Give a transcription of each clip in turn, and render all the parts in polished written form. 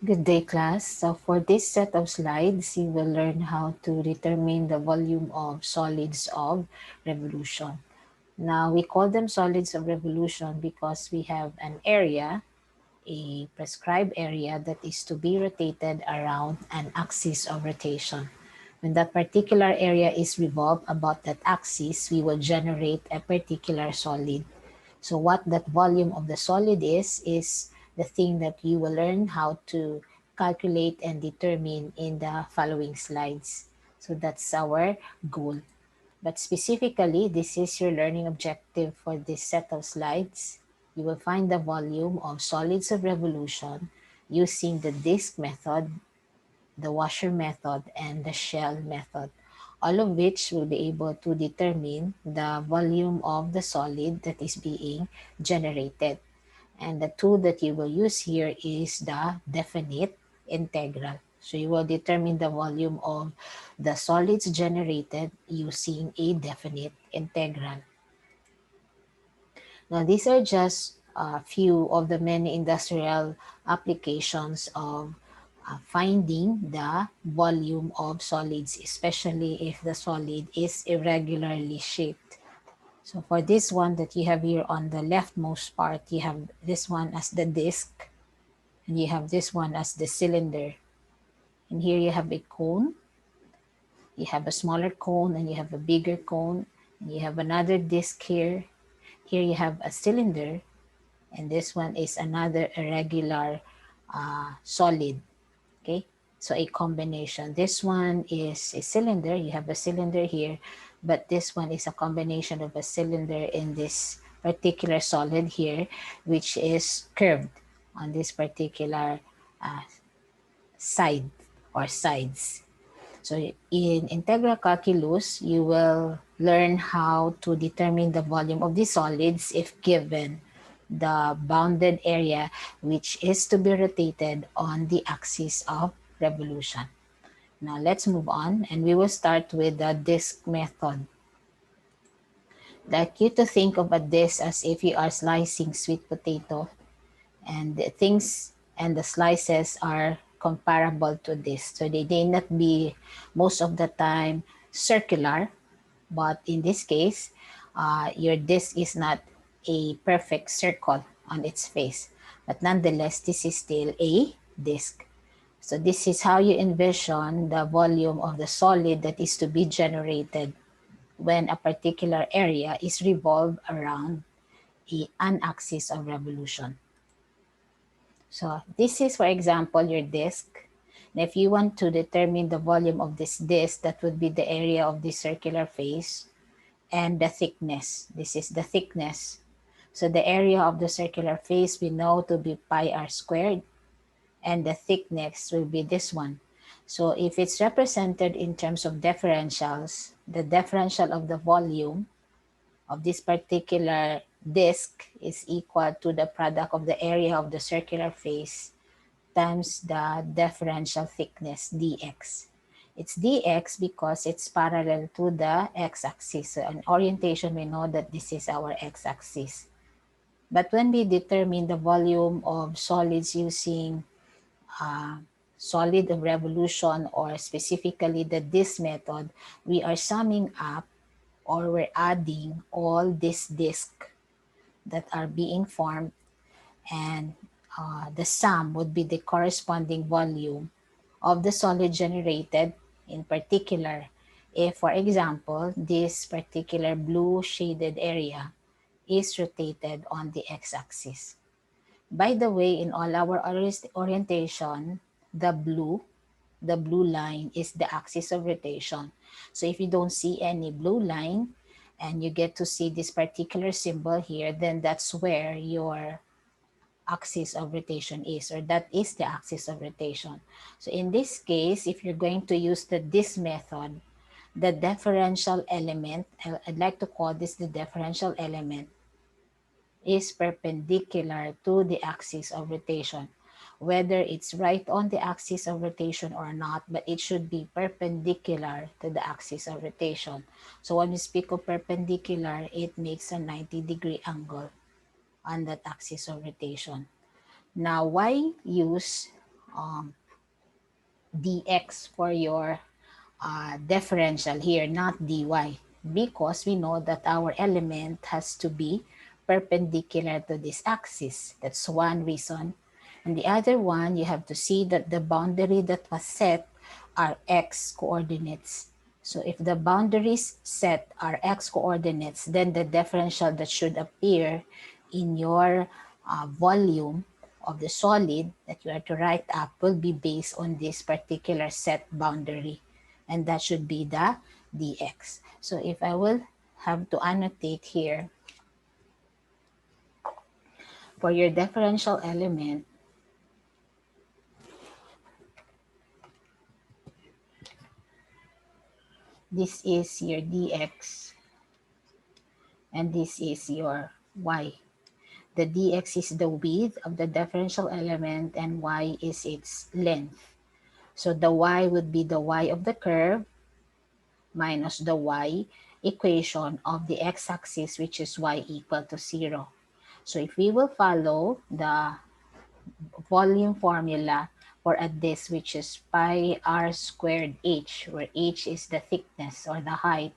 Good day, class. So for this set of slides, you will learn how to determine the volume of solids of revolution. Now, we call them solids of revolution because we have an area, a prescribed area that is to be rotated around an axis of rotation. When that particular area is revolved about that axis, we will generate a particular solid. So what that volume of the solid is the thing that you will learn how to calculate and determine in the following slides. So that's our goal. But specifically, this is your learning objective for this set of slides. You will find the volume of solids of revolution using the disk method, the washer method, and the shell method, all of which will be able to determine the volume of the solid that is being generated. And the tool that you will use here is the definite integral. So you will determine the volume of the solids generated using a definite integral. Now, these are just a few of the many industrial applications of finding the volume of solids, especially if the solid is irregularly shaped. So for this one that you have here on the leftmost part, you have this one as the disc, and you have this one as the cylinder. And here you have a cone, you have a smaller cone, and you have a bigger cone, and you have another disc here. Here you have a cylinder, and this one is another irregular solid. Okay, so a combination. This one is a cylinder. You have a cylinder here, but this one is a combination of a cylinder in this particular solid here, which is curved on this particular uh, side or sides. So in integral calculus, you will learn how to determine the volume of the solids if given the bounded area which is to be rotated on the axis of revolution. Now let's move on, and we will start with the disk method. I'd like you to think of a disk as if you are slicing sweet potato, and the things and the slices are comparable to this. So they may not be most of the time circular, but in this case, your disc is not a perfect circle on its face. But nonetheless, this is still a disc. So this is how you envision the volume of the solid that is to be generated when a particular area is revolved around an axis of revolution. So this is, for example, your disk. And if you want to determine the volume of this disk, that would be the area of the circular face and the thickness. This is the thickness. So the area of the circular face we know to be pi r squared, and the thickness will be this one. So if it's represented in terms of differentials, the differential of the volume of this particular disk is equal to the product of the area of the circular face times the differential thickness dx. It's dx because it's parallel to the x-axis. So in orientation, we know that this is our x-axis. But when we determine the volume of solids using solid of revolution, or specifically the disk method, we are summing up, or we're adding all these disks that are being formed, and the sum would be the corresponding volume of the solid generated. In particular, if, for example, this particular blue shaded area is rotated on the x-axis. By the way, in all our orientation, the blue line is the axis of rotation. So if you don't see any blue line and you get to see this particular symbol here, then that's where your axis of rotation is, or that is the axis of rotation. So in this case, if you're going to use this method, the differential element, I'd like to call this the differential element, is perpendicular to the axis of rotation. Whether it's right on the axis of rotation or not, but it should be perpendicular to the axis of rotation. So when we speak of perpendicular, it makes a 90-degree angle on that axis of rotation. Now, why use um, dx for your differential here, not dy, because we know that our element has to be perpendicular to this axis. That's one reason. And the other one, you have to see that the boundary that was set are x coordinates. So if the boundaries set are x coordinates, then the differential that should appear in your volume of the solid that you are to write up will be based on this particular set boundary, and that should be the dx. So if I will have to annotate here for your differential element, this is your dx and this is your y. The dx is the width of the differential element and y is its length. So the y would be the y of the curve minus the y equation of the x-axis, which is y equal to 0. So if we will follow the volume formula for a disk, which is pi r squared h, where h is the thickness or the height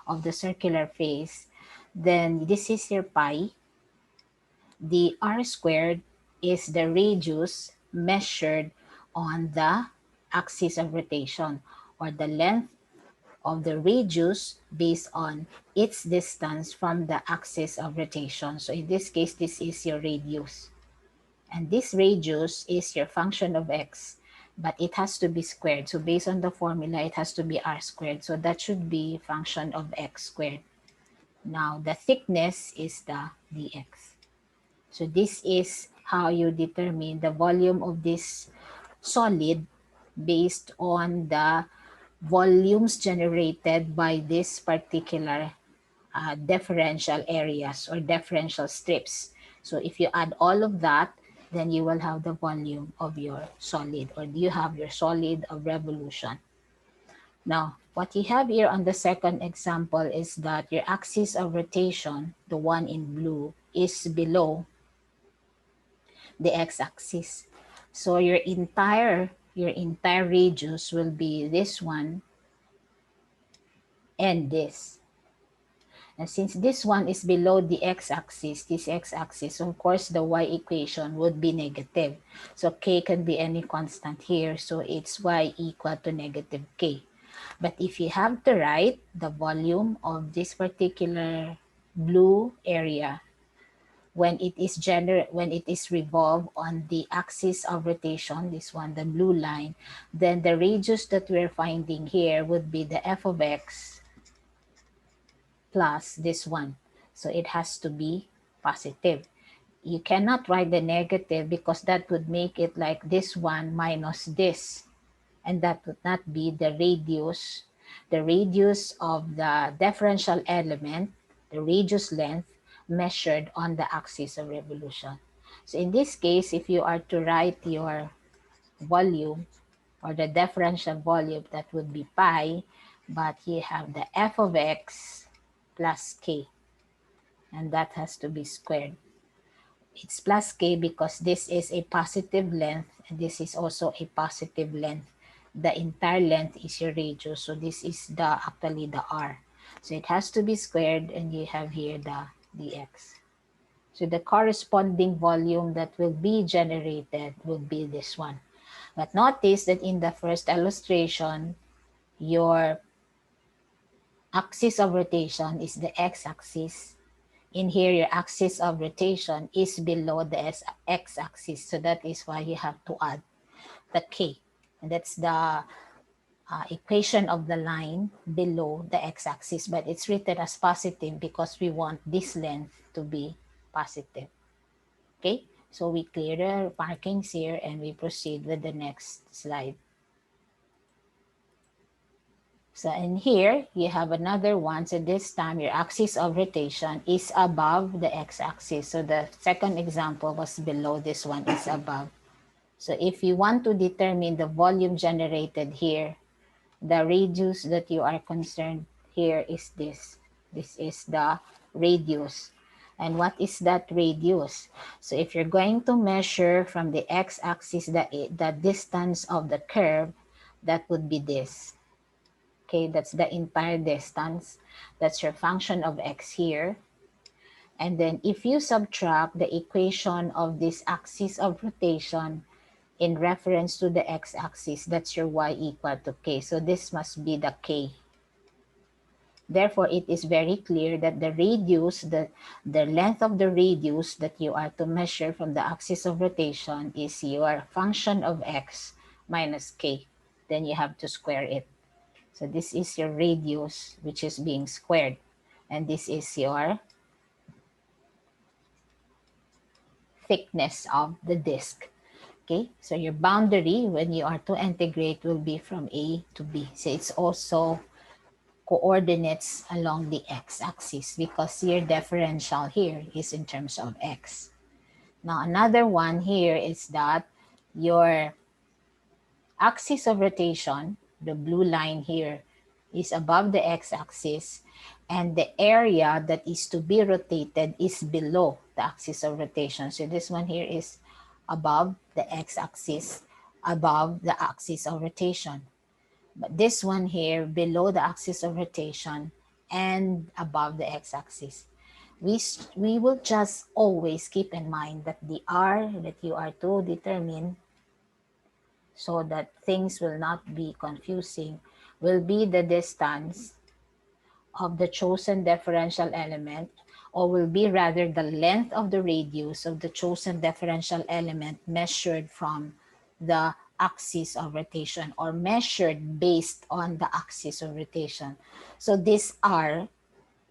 of the circular face, then this is your pi. The r squared is the radius measured on the axis of rotation, or the length of the radius based on its distance from the axis of rotation. So in this case, this is your radius. And this radius is your function of x, but it has to be squared. So based on the formula, it has to be r squared. So that should be function of x squared. Now, the thickness is the dx. So this is how you determine the volume of this solid based on the volumes generated by this particular differential areas or differential strips. So if you add all of that, then you will have the volume of your solid, or you have your solid of revolution. Now, what you have here on the second example is that your axis of rotation, the one in blue, is below the x-axis. So your entire radius will be this one and this. And since this one is below the x-axis, this x-axis, of course, the y equation would be negative. So k can be any constant here. So it's y equal to negative k. But if you have to write the volume of this particular blue area when it is revolved on the axis of rotation, this one, the blue line, then the radius that we're finding here would be the f of x plus this one. So it has to be positive. You cannot write the negative because that would make it like this one minus this. And that would not be the radius. The radius of the differential element, the radius length, measured on the axis of revolution. So in this case, if you are to write your volume or the differential volume, that would be pi, but you have the f of x plus k, and that has to be squared. It's plus k because this is a positive length and this is also a positive length. The entire length is your radius, so this is actually the r. So it has to be squared, and you have here the dx. So the corresponding volume that will be generated will be this one. But notice that in the first illustration, your axis of rotation is the x-axis. In here, your axis of rotation is below the x-axis. So that is why you have to add the k. And that's the equation of the line below the x-axis. But it's written as positive because we want this length to be positive. Okay, so we clear the markings here and we proceed with the next slide. So in here, you have another one. So this time, your axis of rotation is above the x-axis. So the second example was below, this one is above. So if you want to determine the volume generated here, the radius that you are concerned here is this. This is the radius. And what is that radius? So if you're going to measure from the x-axis the distance of the curve, that would be this. Okay, that's the entire distance. That's your function of x here. And then if you subtract the equation of this axis of rotation in reference to the x-axis, that's your y equal to k. So this must be the k. Therefore, it is very clear that the radius, the length of the radius that you are to measure from the axis of rotation is your function of x minus k. Then you have to square it. So this is your radius, which is being squared. And this is your thickness of the disk. Okay, so your boundary when you are to integrate will be from A to B. So it's also coordinates along the x-axis because your differential here is in terms of x. Now another one here is that your axis of rotation, the blue line here, is above the x-axis, and the area that is to be rotated is below the axis of rotation. So this one here is above the x-axis, above the axis of rotation. But this one here below the axis of rotation and above the x-axis. We will just always keep in mind that the r that you are to determine, so that things will not be confusing, will be the distance of the chosen differential element, or will be rather the length of the radius of the chosen differential element measured from the axis of rotation, or measured based on the axis of rotation. So this r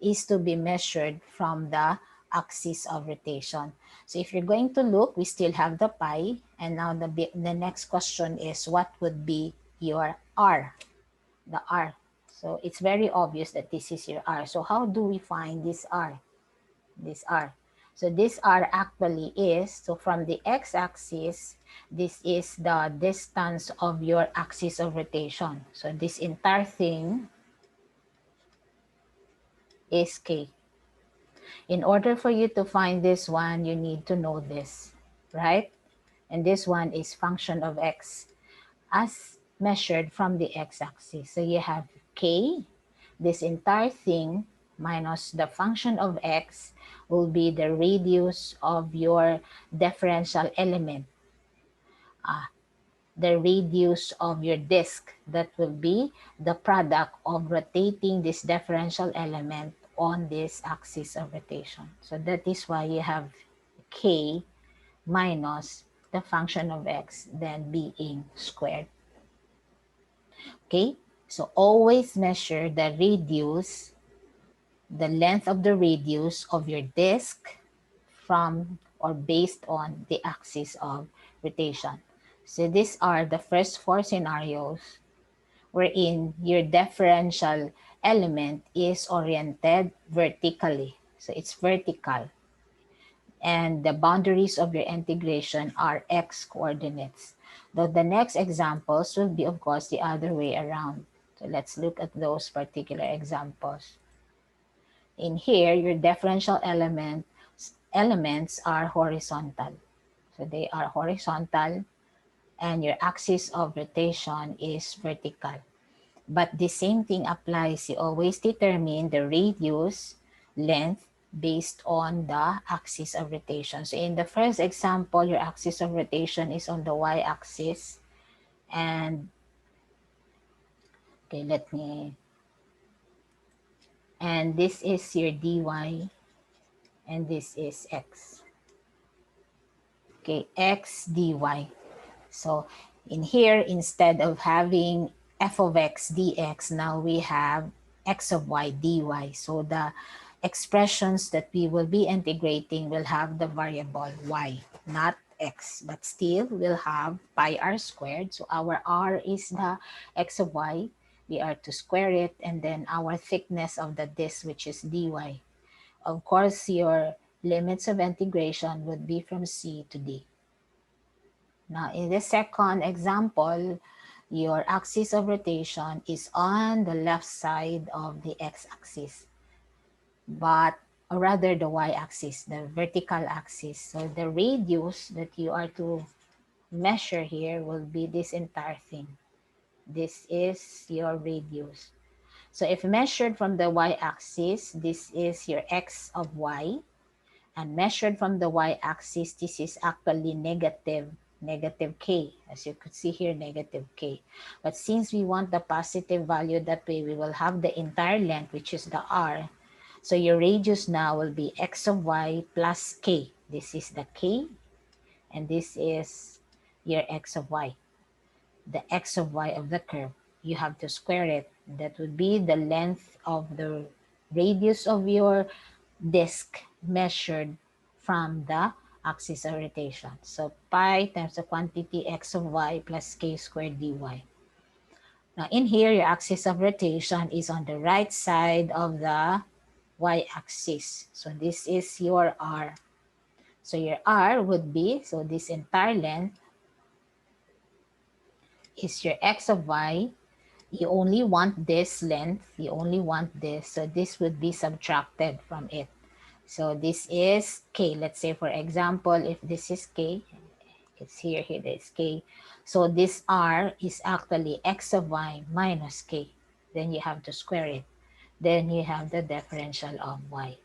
is to be measured from the axis of rotation. So if you're going to look, we still have the pi, and now the next question is what would be your r, the r. So it's very obvious that this is your r. So how do we find this r? This r. So this r actually is, so from the x-axis, this is the distance of your axis of rotation. So this entire thing is k. In order for you to find this one, you need to know this, right? And this one is function of x as measured from the x-axis. So you have k, this entire thing, minus the function of x will be the radius of your differential element, the radius of your disk. That will be the product of rotating this differential element on this axis of rotation. So that is why you have k minus the function of x then being squared. Okay, so always measure the radius, the length of the radius of your disk from or based on the axis of rotation. So these are the first four scenarios wherein your differential element is oriented vertically. So it's vertical. And the boundaries of your integration are x coordinates. Though the next examples will be, of course, the other way around. So let's look at those particular examples. In here, your differential elements are horizontal. So they are horizontal, and your axis of rotation is vertical. But the same thing applies. You always determine the radius, length, based on the axis of rotation. So in the first example, your axis of rotation is on the y-axis. And, okay, and this is your dy, and this is x. Okay, x dy. So in here, instead of having f of x dx, now we have x of y dy. So the expressions that we will be integrating will have the variable y, not x, but still we'll have pi r squared. So our r is the x of y. We are to square it, and then our thickness of the disk, which is dy. Of course, your limits of integration would be from c to d. Now, in the second example, your axis of rotation is on the left side of the x-axis. But or rather the y-axis, the vertical axis. So the radius that you are to measure here will be this entire thing. This is your radius. So if measured from the y-axis, this is your x of y. And measured from the y-axis, this is actually negative k. As you could see here, negative k. But since we want the positive value that way, we will have the entire length, which is the r. So your radius now will be x of y plus k. This is the k, and this is your x of y. The x of y of the curve. You have to square it. That would be the length of the radius of your disk measured from the axis of rotation. So pi times the quantity x of y plus k squared dy. Now in here, your axis of rotation is on the right side of the y-axis. So this is your r. So your r would be, so this entire length is your x of y. You only want this length, you only want this, so this would be subtracted from it. So this is k. Let's say, for example, if this is k, it's here, here is k. So this r is actually x of y minus k. Then you have to square it. Then you have the differential of y.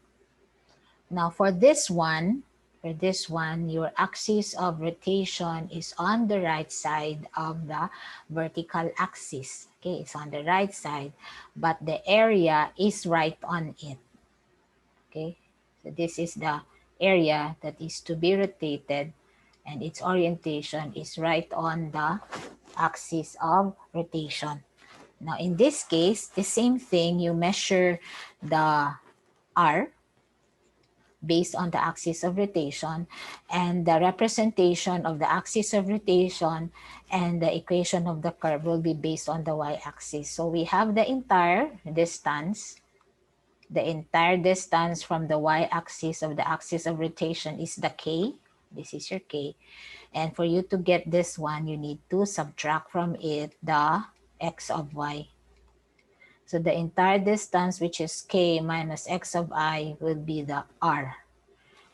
Now for this one, your axis of rotation is on the right side of the vertical axis. Okay, it's on the right side, but the area is right on it. Okay, so this is the area that is to be rotated, and its orientation is right on the axis of rotation. Now in this case, the same thing, you measure the r based on the axis of rotation, and the representation of the axis of rotation and the equation of the curve will be based on the y-axis. So we have the entire distance. The entire distance from the y-axis of the axis of rotation is the k. This is your k. And for you to get this one, you need to subtract from it the x of y. So the entire distance, which is k minus x of I, will be the r.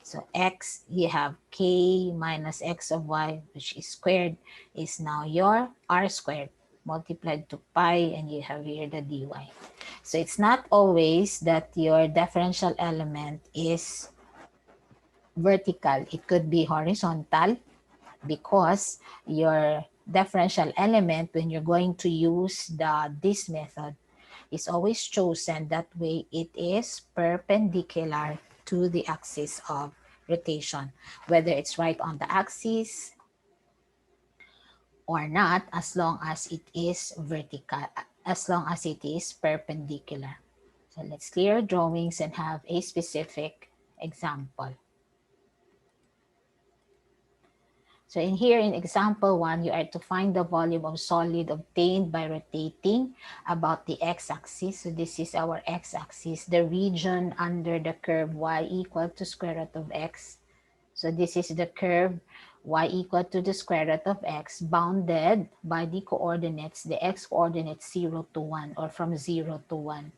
So x, you have k minus x of y, which is squared, is now your r squared multiplied to pi, and you have here the dy. So it's not always that your differential element is vertical. It could be horizontal, because your differential element, when you're going to use this method, is always chosen that way it is perpendicular to the axis of rotation, whether it's right on the axis or not, as long as it is vertical, as long as it is perpendicular. So let's clear drawings and have a specific example. So in here, in example 1, you are to find the volume of solid obtained by rotating about the x-axis. So this is our x-axis, the region under the curve y equal to square root of x. So this is the curve y equal to the square root of x, bounded by the coordinates, the x-coordinates 0 to 1, or from 0 to 1.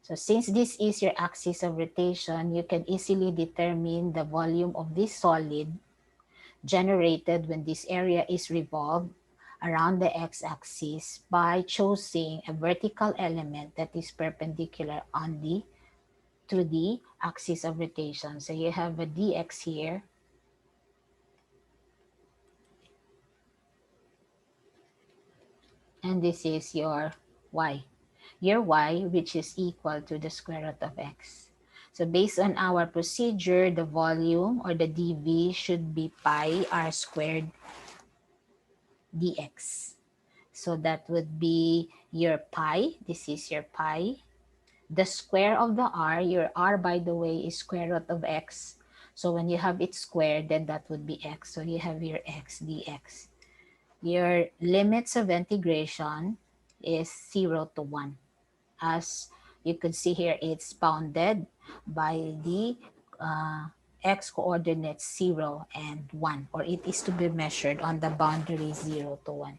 So since this is your axis of rotation, you can easily determine the volume of this solid generated when this area is revolved around the x-axis by choosing a vertical element that is perpendicular to the axis of rotation. So you have a dx here, and this is your y, which is equal to the square root of x. So based on our procedure, the volume, or the dv, should be pi r squared dx. So that would be your pi. This is your pi. The square of the r, your r, by the way, is square root of x. So when you have it squared, then that would be x. So you have your x dx. Your limits of integration is 0 to 1. As you can see here, it's bounded by the x coordinates 0 and 1, or it is to be measured on the boundary 0 to 1.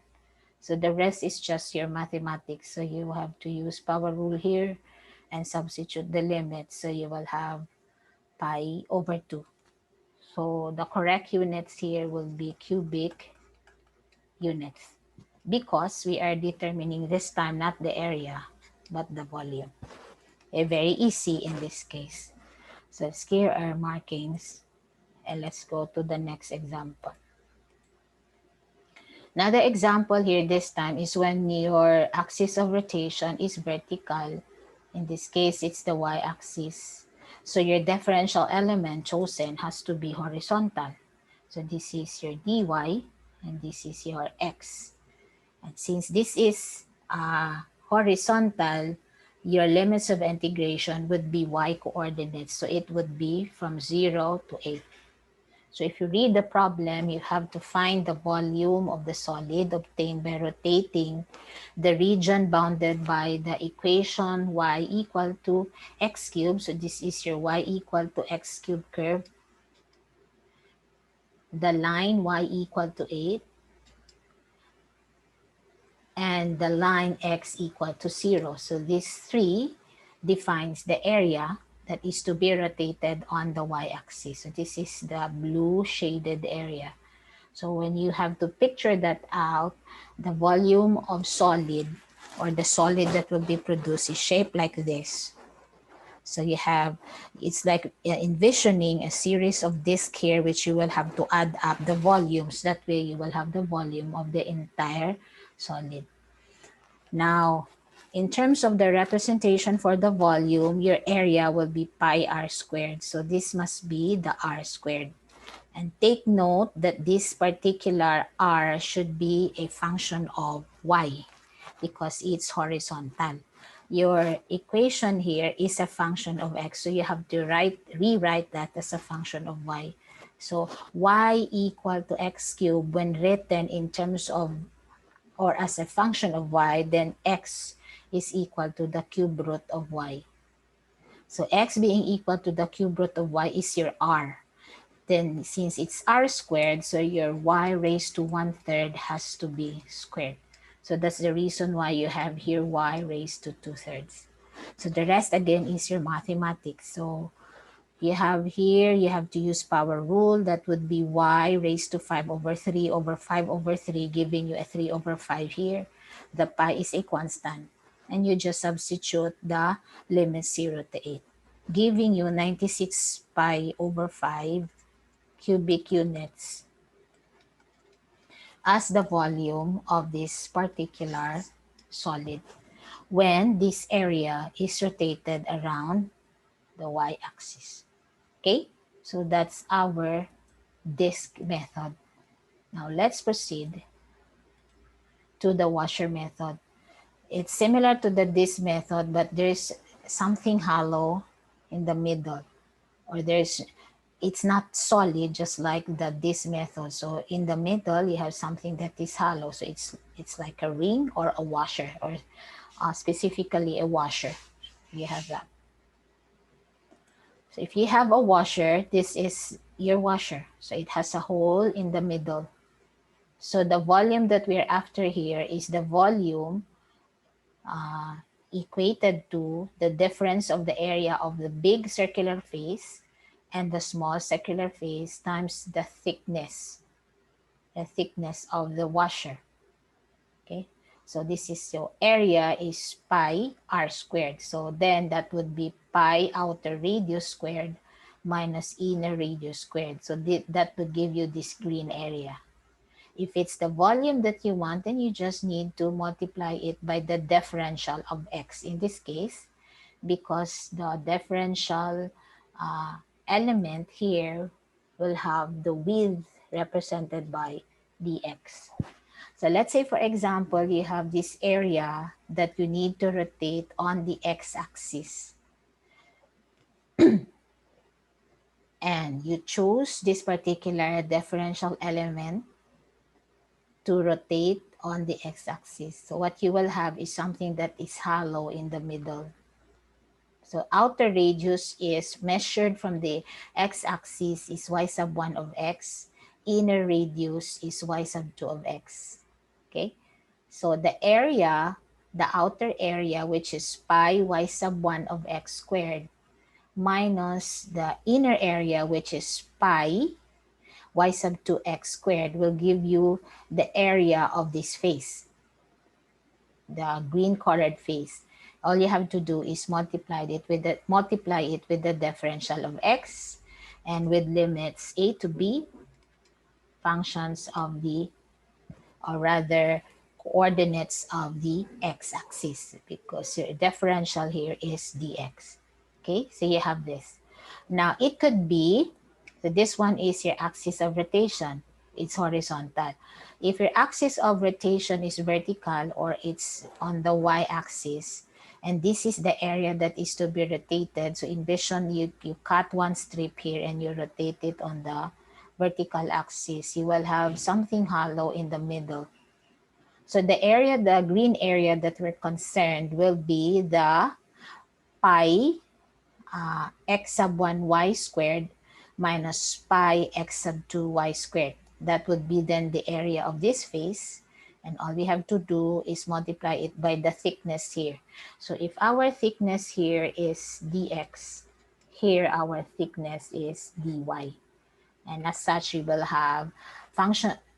So the rest is just your mathematics. So you have to use power rule here, and substitute the limit. So you will have pi over 2. So the correct units here will be cubic units because we are determining this time not the area but the volume. Very easy in this case. So let's clear our markings and let's go to the next example. Another example here this time is when your axis of rotation is vertical. In this case, it's the y-axis. So your differential element chosen has to be horizontal. So this is your dy and this is your x. And since this is horizontal, your limits of integration would be y coordinates. So it would be from 0 to 8. So if you read the problem, you have to find the volume of the solid obtained by rotating the region bounded by the equation y equal to x cubed. So this is your y equal to x cubed curve. The line y equal to 8 and the line x equal to 0. So these three defines the area that is to be rotated on the y-axis. So this is the blue shaded area. So when you have to picture that out, the volume of solid or the solid that will be produced is shaped like this. So you have, it's like envisioning a series of discs here, which you will have to add up the volumes. That way you will have the volume of the entire solid. Now, in terms of the representation for the volume, your area will be pi r squared. So this must be the r squared. And take note that this particular r should be a function of y because it's horizontal. Your equation here is a function of x, so you have to rewrite that as a function of y. So y equal to x cubed when written in terms of or as a function of y, then x is equal to the cube root of y. So x being equal to the cube root of y is your r. Then since it's r squared, so your y raised to 1/3 has to be squared. So that's the reason why you have here y raised to 2/3. So the rest again is your mathematics. So you have here, you have to use power rule. That would be y raised to 5/3 over 5/3, giving you a 3/5 here. The pi is a constant. And you just substitute the limit 0 to 8, giving you 96 pi over 5 cubic units as the volume of this particular solid when this area is rotated around the y-axis. Okay, so that's our disk method. Now let's proceed to the washer method. It's similar to the disk method, but there's something hollow in the middle, or it's not solid just like the disk method. So in the middle you have something that is hollow, so it's like a ring or a washer, or specifically a washer. You have that. So if you have a washer, this is your washer. So it has a hole in the middle. So the volume that we're after here is the volume equated to the difference of the area of the big circular face and the small circular face times the thickness of the washer. Okay, so this is your area is pi r squared. So then that would be pi outer radius squared minus inner radius squared. So that would give you this green area. If it's the volume that you want, then you just need to multiply it by the differential of x in this case, because the differential element here will have the width represented by dx. So let's say, for example, you have this area that you need to rotate on the x-axis. And you choose this particular differential element to rotate on the x-axis. So what you will have is something that is hollow in the middle. So outer radius is measured from the x-axis is y sub 1 of x. Inner radius is y sub 2 of x. Okay? So the area the outer area, which is pi y sub 1 of x squared, minus the inner area, which is pi y sub 2x squared, will give you the area of this face, the green colored face. All you have to do is multiply it with the differential of x and with limits a to b, functions of the, or rather coordinates of the x-axis, because your differential here is dx. Okay, so you have this. Now it could be, so this one is your axis of rotation. It's horizontal. If your axis of rotation is vertical or it's on the y-axis, and this is the area that is to be rotated, so envision you cut one strip here and you rotate it on the vertical axis, you will have something hollow in the middle. So the area, the green area that we're concerned will be the pi x sub 1 y squared minus pi x sub 2 y squared. That would be then the area of this face. And all we have to do is multiply it by the thickness here. So if our thickness here is dx, here our thickness is dy. And as such, you will have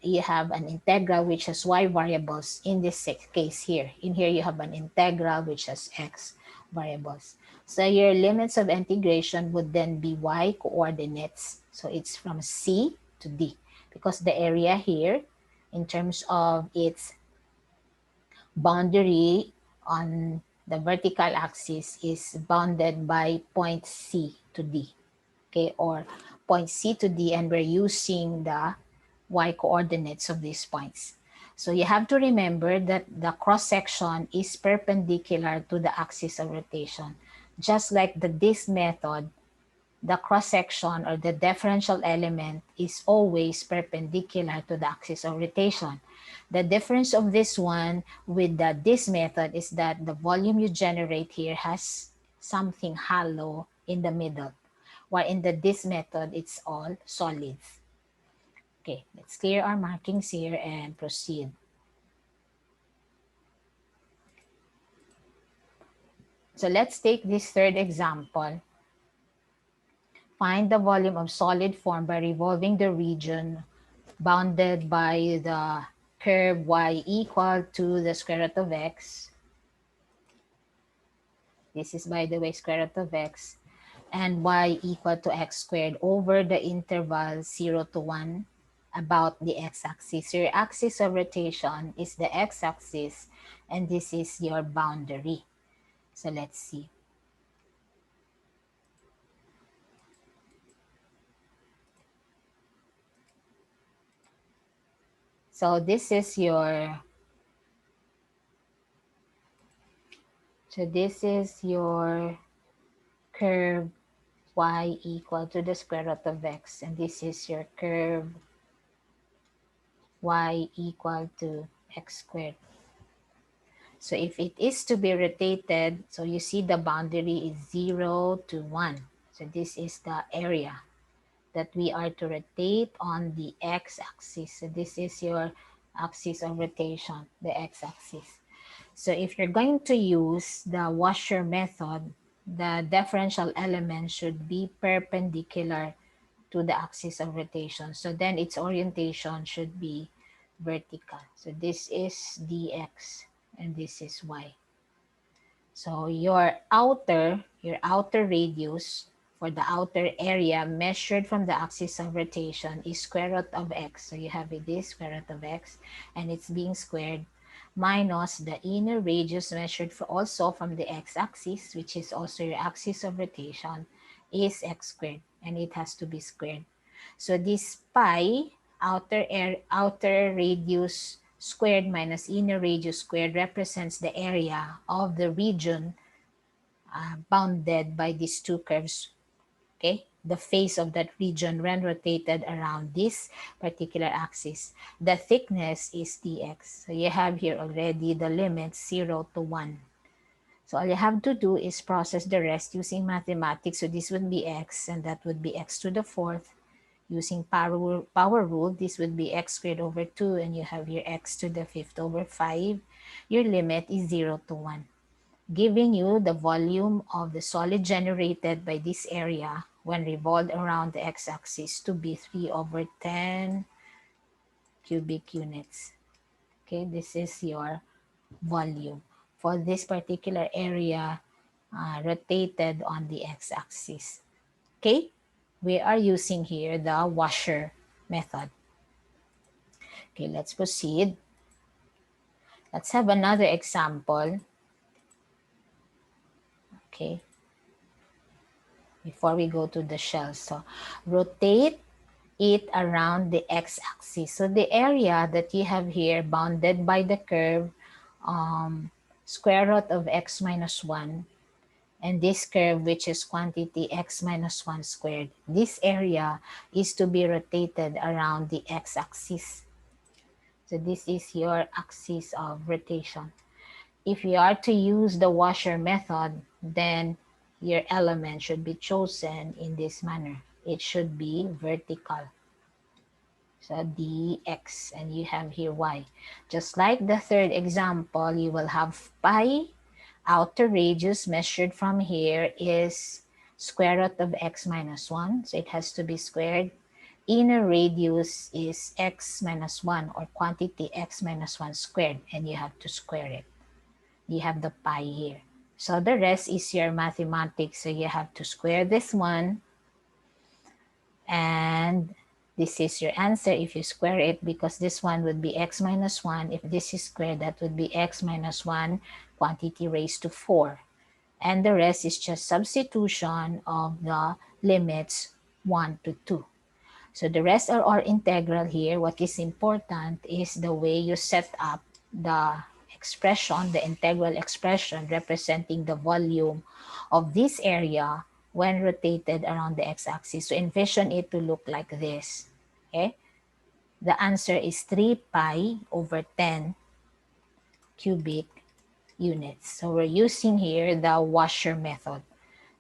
you have an integral which has y variables in this case here. In here, you have an integral which has x variables. So your limits of integration would then be y coordinates. So it's from C to D, because the area here, in terms of its boundary on the vertical axis, is bounded by point C to D. Okay, or point C to D, and we're using the y coordinates of these points. So you have to remember that the cross-section is perpendicular to the axis of rotation. Just like this method, the cross-section or the differential element is always perpendicular to the axis of rotation. The difference of this one with this method is that the volume you generate here has something hollow in the middle, while in this method, it's all solids. Okay, let's clear our markings here and proceed. So let's take this third example. Find the volume of solid form by revolving the region bounded by the curve y equal to the square root of x. This is, by the way, square root of x, and y equal to x squared over the interval 0 to 1 about the x-axis. So your axis of rotation is the x-axis, and this is your boundary. So let's see. So this is your curve y equal to the square root of x, and this is your curve y equal to x squared. So if it is to be rotated, so you see the boundary is 0 to 1. So this is the area that we are to rotate on the x-axis. So this is your axis of rotation, the x-axis. So if you're going to use the washer method, the differential element should be perpendicular to the axis of rotation. So then its orientation should be vertical. So this is dx and this is y. So your outer radius for the outer area measured from the axis of rotation is square root of x. So you have this square root of x, and it's being squared, minus the inner radius measured also from the x-axis, which is also your axis of rotation, is x squared, and it has to be squared. So this pi, outer radius squared minus inner radius squared, represents the area of the region bounded by these two curves. Okay, the face of that region when rotated around this particular axis. The thickness is dx. So you have here already the limits 0 to 1. So all you have to do is process the rest using mathematics. So this would be x, and that would be x to the fourth. using power rule, this would be x squared over 2, and you have your x to the 5th over 5. Your limit is 0 to 1, giving you the volume of the solid generated by this area when revolved around the x-axis to be 3 over 10 cubic units. Okay, this is your volume for this particular area rotated on the x-axis. Okay, we are using here the washer method. Okay, let's proceed. Let's have another example. Okay, before we go to the shell. So rotate it around the x-axis. So the area that you have here bounded by the curve square root of x minus 1, and this curve, which is quantity x minus 1 squared, this area is to be rotated around the x-axis. So this is your axis of rotation. If you are to use the washer method, then your element should be chosen in this manner. It should be vertical. So dx, and you have here y. Just like the third example, you will have pi. Outer radius measured from here is square root of x minus 1. So it has to be squared. Inner radius is x minus 1, or quantity x minus 1 squared, and you have to square it. You have the pi here. So the rest is your mathematics. So you have to square this one, and this is your answer if you square it, because this one would be x minus 1. If this is squared, that would be x minus 1 quantity raised to 4. And the rest is just substitution of the limits 1 to 2. So the rest are all integral here. What is important is the way you set up the expression, the integral expression representing the volume of this area when rotated around the x-axis. So envision it to look like this. Okay? The answer is 3 pi over 10 cubic units. So we're using here the washer method.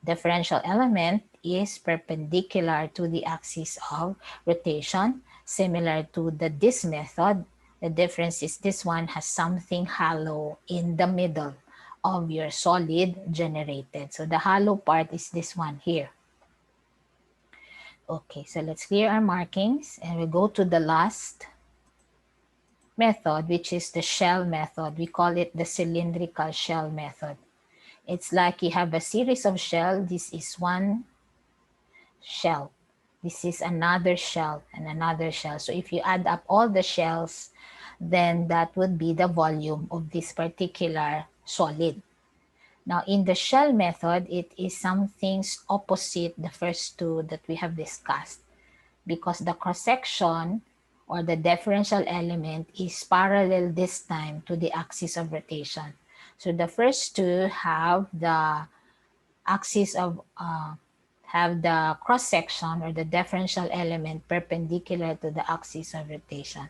Differential element is perpendicular to the axis of rotation, similar to this method. The difference is this one has something hollow in the middle of your solid generated. So the hollow part is this one here. Okay, so let's clear our markings and we go to the last method, which is the shell method. We call it the cylindrical shell method. It's like you have a series of shells. This is one shell. This is another shell and another shell. So if you add up all the shells, then that would be the volume of this particular solid. Now in the shell method, it is something opposite the first two that we have discussed, because the cross-section or the differential element is parallel this time to the axis of rotation. So the first two have the axis of have the cross-section or the differential element perpendicular to the axis of rotation.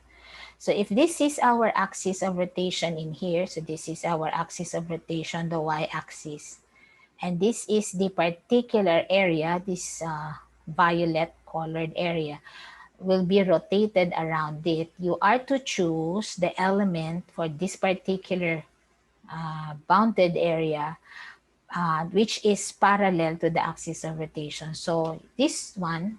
So if this is our axis of rotation in here, so this is our axis of rotation, the y-axis, and this is the particular area, this violet colored area will be rotated around it. You are to choose the element for this particular bounded area which is parallel to the axis of rotation. So this one,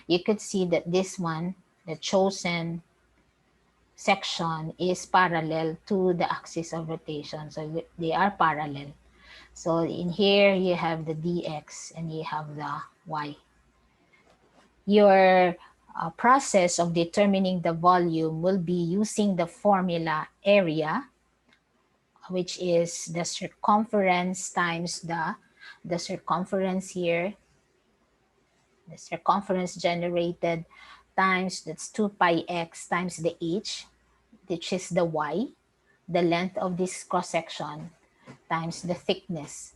you could see that this one, the chosen section, is parallel to the axis of rotation. So they are parallel. So in here, you have the dx and you have the y. Your process of determining the volume will be using the formula area, which is the circumference times the circumference here, the circumference generated times, that's 2 pi x times the h, which is the y, the length of this cross-section, times the thickness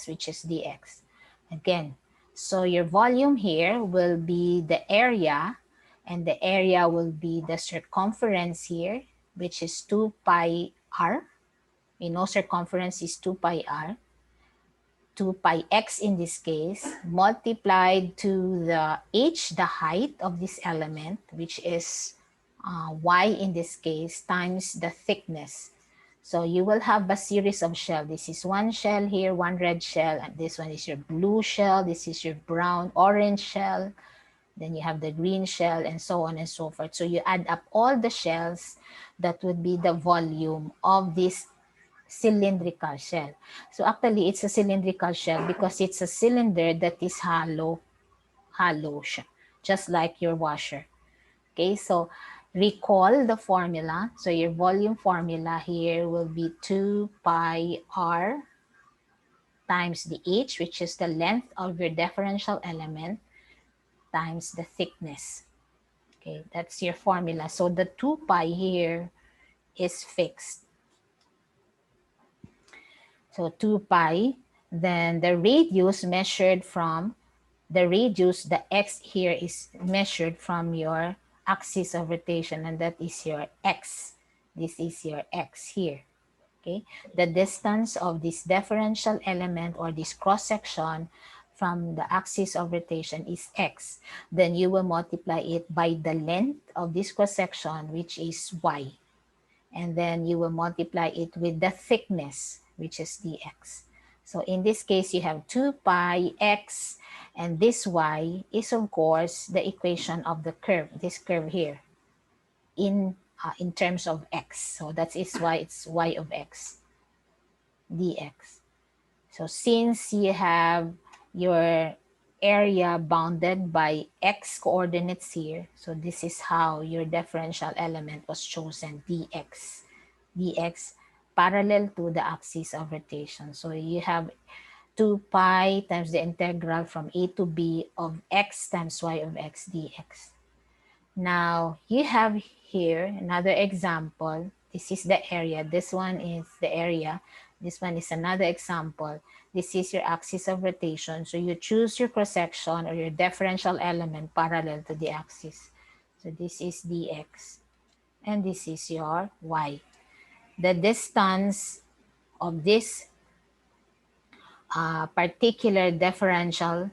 which is dx. Again, so your volume here will be the area, and the area will be the circumference here, which is 2 pi r. We know circumference is 2 pi r 2 pi x in this case, multiplied to the h, the height of this element, which is y in this case, times the thickness. So you will have a series of shell. This is one shell here, one red shell, and this one is your blue shell, this is your brown, orange shell, then you have the green shell, and so on and so forth. So you add up all the shells, that would be the volume of this cylindrical shell. So actually, it's a cylindrical shell because it's a cylinder that is hollow, just like your washer. Okay, so recall the formula. So your volume formula here will be 2 pi r times the h, which is the length of your differential element, times the thickness. Okay, that's your formula. So the 2 pi here is fixed. So 2 pi, then the radius measured from, the x here is measured from your axis of rotation, and that is your x. This is your x here. Okay, the distance of this differential element or this cross section from the axis of rotation is x. Then you will multiply it by the length of this cross section, which is y. And then you will multiply it with the thickness, which is dx. So in this case, you have 2 pi x, and this y is, of course, the equation of the curve, this curve here, in terms of x. So that is why it's y of x dx. So since you have your area bounded by x coordinates here, so this is how your differential element was chosen, dx. dx parallel to the axis of rotation. So you have 2 pi times the integral from a to b of x times y of x dx. Now you have here another example. This is the area. This one is the area. This one is another example. This is your axis of rotation. So you choose your cross-section or your differential element parallel to the axis. So this is dx, and this is your y. The distance of this particular differential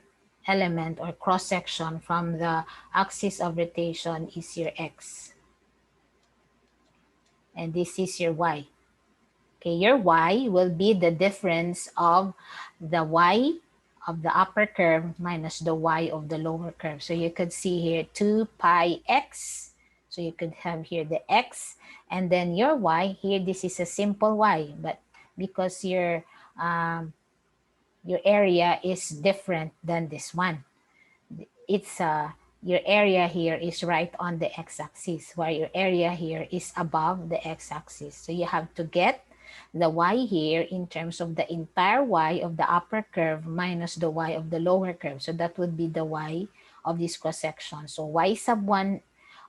element or cross-section from the axis of rotation is your x. And this is your y. Okay, your y will be the difference of the y of the upper curve minus the y of the lower curve. So you could see here 2 pi x. So you could have here the x, and then your y here, this is a simple y, but because your area is different than this one, it's your area here is right on the x-axis, while your area here is above the x-axis. So you have to get the y here in terms of the entire y of the upper curve minus the y of the lower curve. So that would be the y of this cross-section. So y sub 1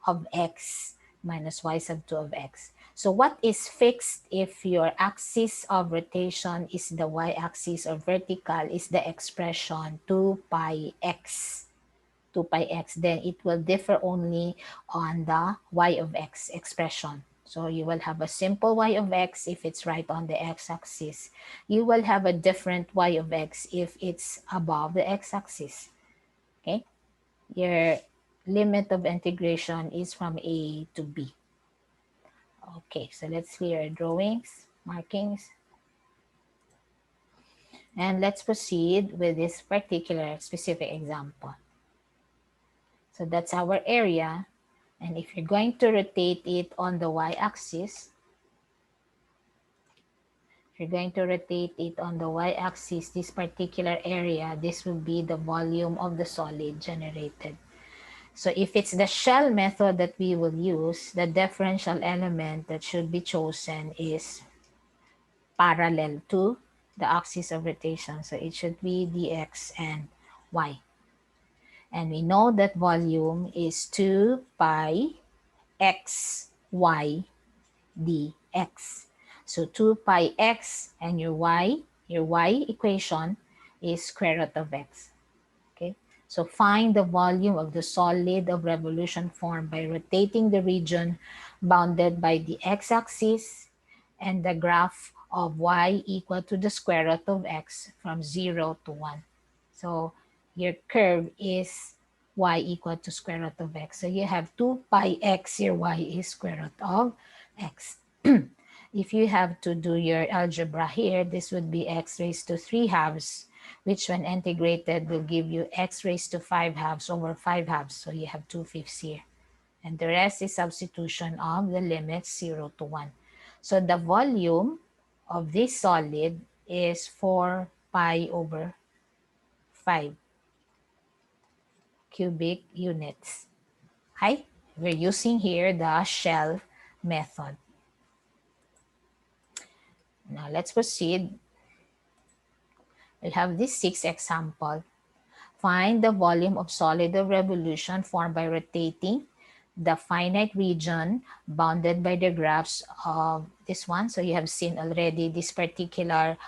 of x minus y sub 2 of x. So what is fixed if your axis of rotation is the y-axis, or vertical is the expression 2 pi x. 2 pi x, then it will differ only on the y of x expression. So you will have a simple y of x if it's right on the x-axis. You will have a different y of x if it's above the x-axis. Okay? Your limit of integration is from a to b. Okay, so let's clear our drawings, markings. And let's proceed with this particular specific example. So that's our area. And if you're going to rotate it on the y-axis, this particular area, this will be the volume of the solid generated. So if it's the shell method that we will use, the differential element that should be chosen is parallel to the axis of rotation. So it should be dx and y. And we know that volume is 2 pi x y dx. So 2 pi x and your y equation is square root of x. Okay, so find the volume of the solid of revolution form by rotating the region bounded by the x-axis and the graph of y equal to the square root of x from 0 to 1. So your curve is y equal to square root of x. So you have 2 pi x, your y is square root of x. If you have to do your algebra here, this would be x raised to 3 halves, which when integrated will give you x raised to 5 halves over 5 halves. So you have 2/5 here. And the rest is substitution of the limits 0 to 1. So the volume of this solid is 4 pi over 5 cubic units. Hi, we're using here the shell method. Now let's proceed. We'll have this 6 example. Find the volume of solid of revolution formed by rotating the finite region bounded by the graphs of this one. So you have seen already this particular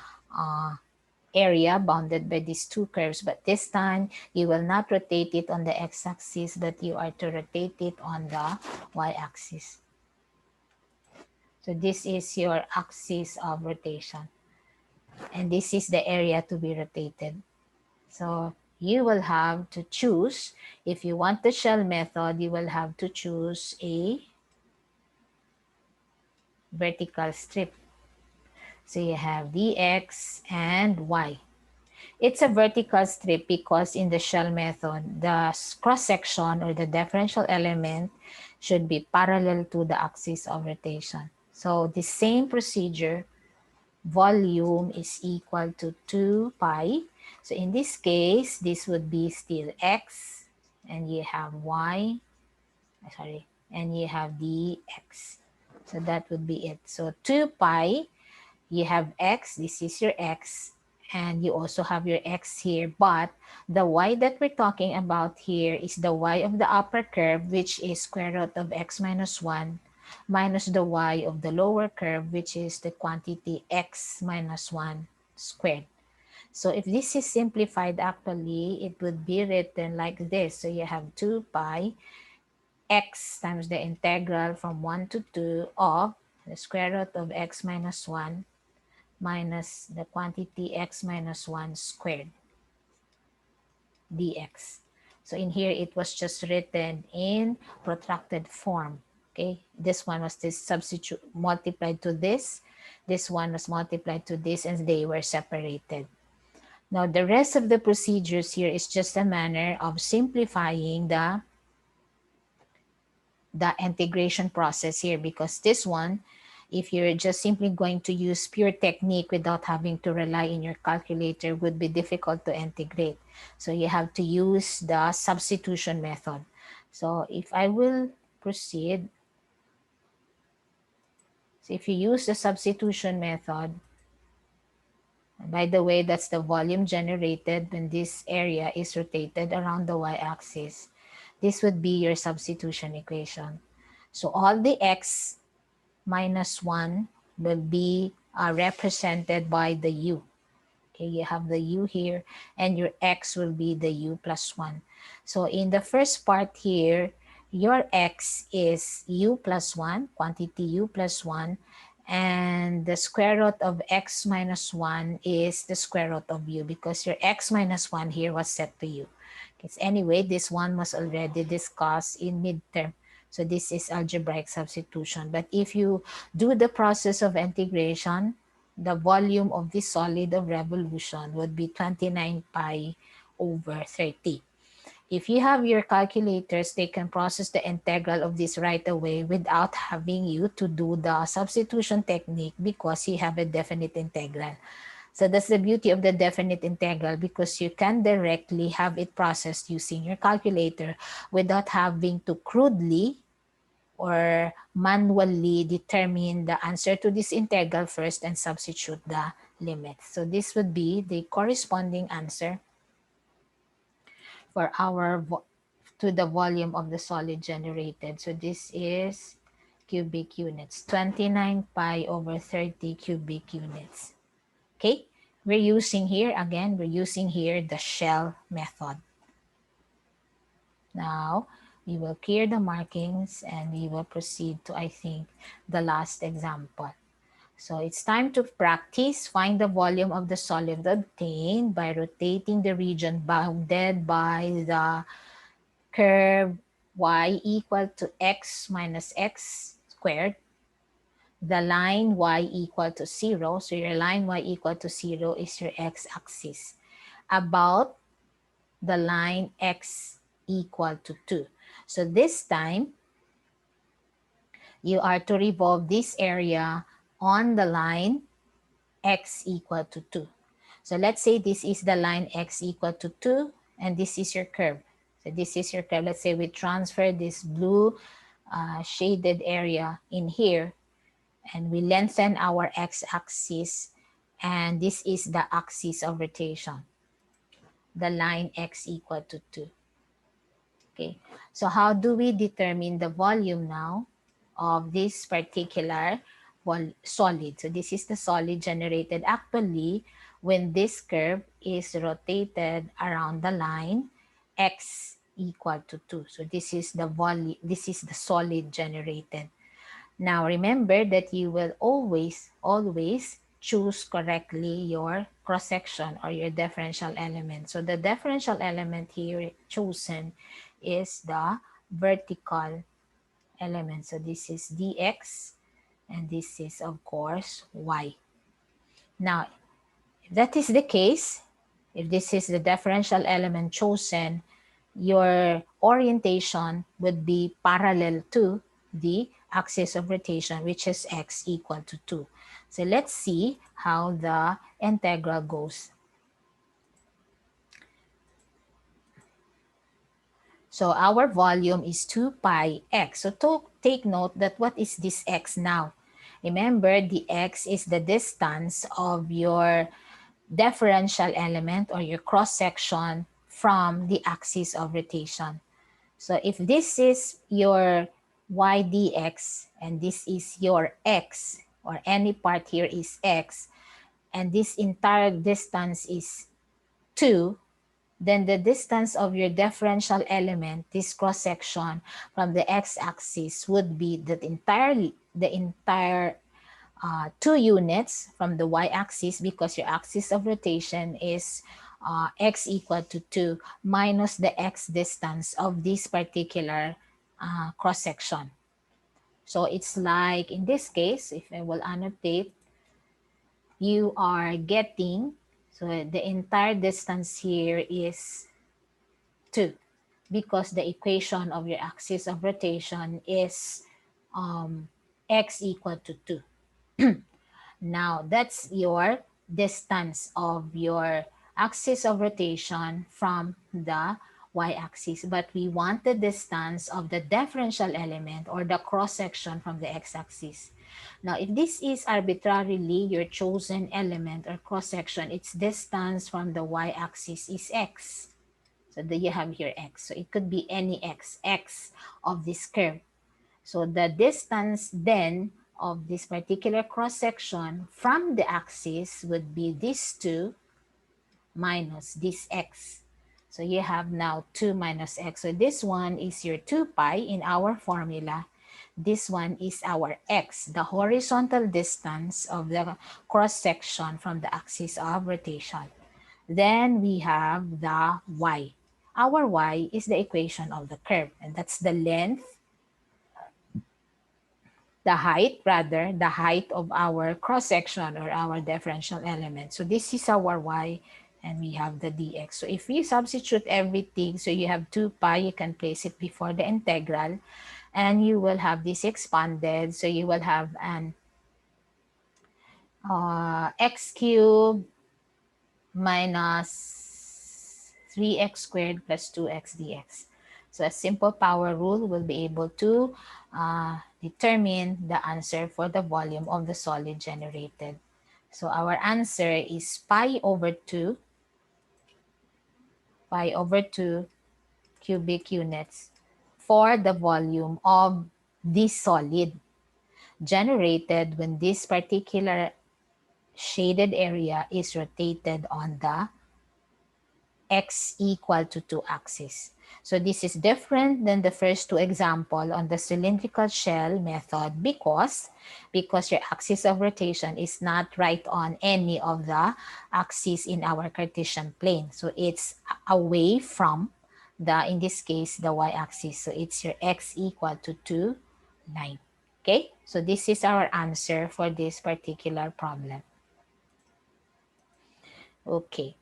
area bounded by these two curves, but this time you will not rotate it on the x-axis, but you are to rotate it on the y-axis. So this is your axis of rotation, and this is the area to be rotated. So you will have to choose, if you want the shell method, you will have to choose a vertical strip. So you have dx and y. It's a vertical strip because in the shell method, the cross-section or the differential element should be parallel to the axis of rotation. So the same procedure, volume is equal to 2 pi. So in this case, this would be still x, and you have y, and you have dx. So that would be it. So 2 pi, you have x, this is your x, and you also have your x here, but the y that we're talking about here is the y of the upper curve, which is square root of x minus 1, minus the y of the lower curve, which is the quantity x minus 1 squared. So if this is simplified, actually, it would be written like this. So you have 2 pi x times the integral from 1 to 2 of the square root of x minus 1 minus the quantity x minus 1 squared dx. So in here, it was just written in protracted form. Okay, this one was this substitute multiplied to this one was multiplied to this, and they were separated. Now the rest of the procedures here is just a manner of simplifying the integration process here, because this one, if you're just simply going to use pure technique without having to rely in your calculator, would be difficult to integrate. So you have to use the substitution method. So if I will proceed, so if you use the substitution method, by the way, that's the volume generated when this area is rotated around the y-axis. This would be your substitution equation. So all the x minus 1 will be represented by the u. Okay, you have the u here, and your x will be the u plus 1. So in the first part here, your x is u plus 1, quantity u plus 1, and the square root of x minus 1 is the square root of u, because your x minus 1 here was set to u. Okay, anyway, this one was already discussed in midterm. So this is algebraic substitution. But if you do the process of integration, the volume of this solid of revolution would be 29 pi over 30. If you have your calculators, they can process the integral of this right away without having you to do the substitution technique, because you have a definite integral. So that's the beauty of the definite integral, because you can directly have it processed using your calculator without having to crudely or manually determine the answer to this integral first and substitute the limit. So this would be the corresponding answer for our to the volume of the solid generated. So this is cubic units, 29 pi over 30 cubic units. Okay, we're using here, again, we're using here the shell method. Now, we will clear the markings and we will proceed to, I think, the last example. So it's time to practice. Find the volume of the solid obtained by rotating the region bounded by the curve y equal to x minus x squared, the line y equal to 0. So your line y equal to 0 is your x-axis. About the line x equal to 2. So this time, you are to revolve this area on the line x equal to 2. So let's say this is the line x equal to 2 and this is your curve. So this is your curve. Let's say we transfer this blue shaded area in here and we lengthen our x-axis, and this is the axis of rotation, the line x equal to 2. Okay, so how do we determine the volume now of this particular solid? So this is the solid generated actually when this curve is rotated around the line x equal to 2. So this is the volume, this is the solid generated. Now remember that you will always choose correctly your cross-section or your differential element. So the differential element here chosen is the vertical element. So this is dx and this is of course y. Now, if that is the case, if this is the differential element chosen, your orientation would be parallel to the axis of rotation, which is x equal to 2. So let's see how the integral goes. So our volume is 2 pi x. So take note that what is this x now? Remember, the x is the distance of your differential element or your cross-section from the axis of rotation. So if this is your y dx and this is your x, or any part here is x, and this entire distance is 2, then the distance of your differential element, this cross-section from the x-axis, would be the entire 2 units from the y-axis, because your axis of rotation is x equal to 2 minus the x distance of this particular cross-section. So it's like, in this case, if I will annotate, you are getting, so the entire distance here is 2, because the equation of your axis of rotation is x equal to 2. Now, that's your distance of your axis of rotation from the y-axis. But we want the distance of the differential element or the cross-section from the x-axis. Now, if this is arbitrarily your chosen element or cross-section, its distance from the y-axis is x. So there you have here x. So it could be any x of this curve. So the distance then of this particular cross-section from the axis would be this 2 minus this x. So you have now 2 minus x. So this one is your 2 pi in our formula. This one is our x, the horizontal distance of the cross-section from the axis of rotation. Then we have the y. Our y is the equation of the curve, and that's the length, the height of our cross-section or our differential element. So this is our y, and we have the dx. So if we substitute everything, so you have 2 pi, you can place it before the integral, and you will have this expanded. So you will have an x cubed minus 3x squared plus 2x dx. So a simple power rule will be able to determine the answer for the volume of the solid generated. So our answer is pi over 2 cubic units for the volume of this solid generated when this particular shaded area is rotated on the x equal to 2 axis. So this is different than the first two example on the cylindrical shell method because your axis of rotation is not right on any of the axes in our Cartesian plane. So it's away from in this case, the y-axis. So it's your x equal to 2, 9. Okay, so this is our answer for this particular problem. Okay.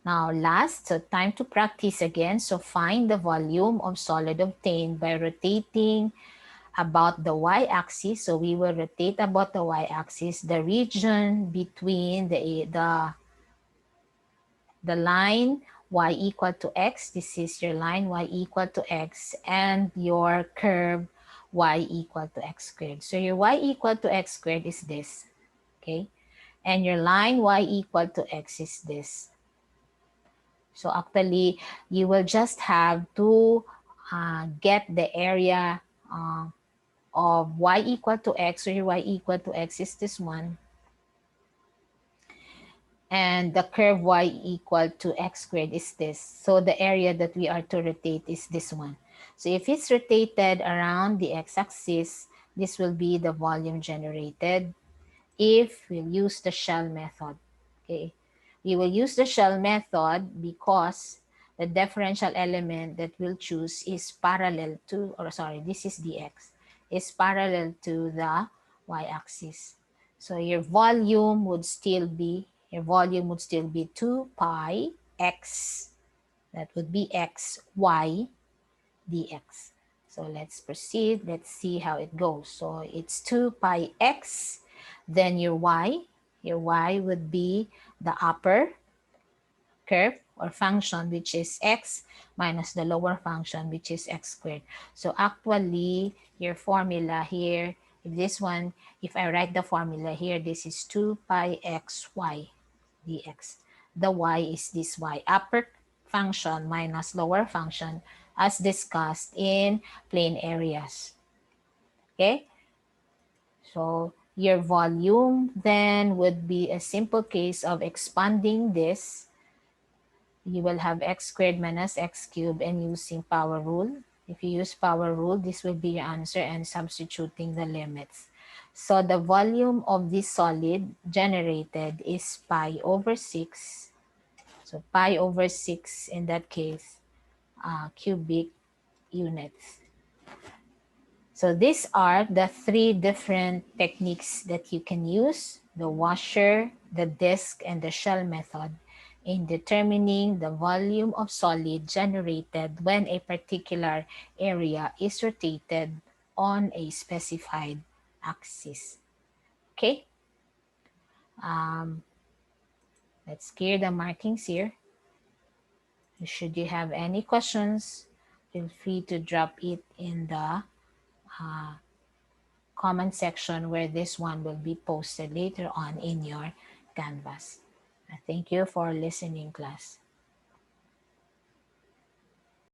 Now last, so time to practice again. So find the volume of solid obtained by rotating about the y-axis. So we will rotate about the y-axis, the region between the line y equal to x. This is your line y equal to x and your curve y equal to x squared. So your y equal to x squared is this, okay? And your line y equal to x is this. So actually, you will just have to get the area of y equal to x, so your y equal to x is this one. And the curve y equal to x squared is this. So the area that we are to rotate is this one. So if it's rotated around the x-axis, this will be the volume generated if we'll use the shell method. Okay, we will use the shell method because the differential element that we'll choose is parallel to, or sorry, this is dx, is parallel to the y-axis. So your volume would still be 2 pi x, that would be x, y, dx. So let's proceed. Let's see how it goes. So it's 2 pi x, then your y would be the upper curve or function, which is x, minus the lower function, which is x squared. So actually, your formula here, if I write the formula here, this is 2 pi x y dx. The y is this y, upper function minus lower function, as discussed in plane areas. Okay? So your volume then would be a simple case of expanding this. You will have x squared minus x cubed and using power rule. If you use power rule, this will be your answer, and substituting the limits. So the volume of this solid generated is pi over 6. So pi over 6 in that case, cubic units. So these are the 3 different techniques that you can use: the washer, the disc, and the shell method in determining the volume of solid generated when a particular area is rotated on a specified axis. Okay, let's clear the markings here. Should you have any questions, feel free to drop it in the comment section where this one will be posted later on in your Canvas. Thank you for listening, class.